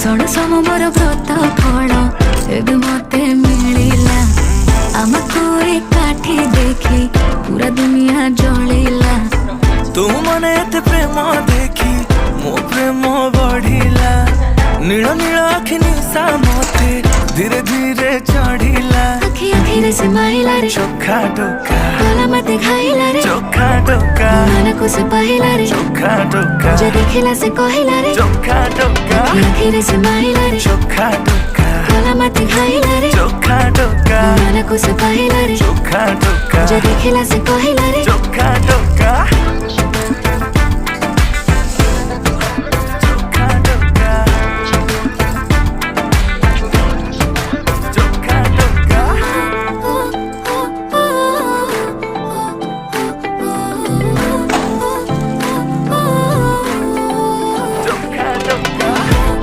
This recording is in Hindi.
षोड़ सम मोर व्रत फल एबे मते मिलिला आमको एकाठी देखी पूरा दुनिया जलिला तू मने एते प्रेम देखी मो प्रेम बढ़िला नील नील आखि निशा मते धीरे धीरे चढ़िला आखि आखिरे से माइला रे चोखा टोका गला मते खाइला रे चोखा टोका मन को से पाहिला रे चोखा टोका जे देखिला से कहिला रे चोखा टोका आखि आखिरे से माइला रे चोखा टोका गला मते खाइला रे चोखा टोका मन को से पाहिला रे चोखा टोका जे देखिला से कहिला रे चोखा टोका।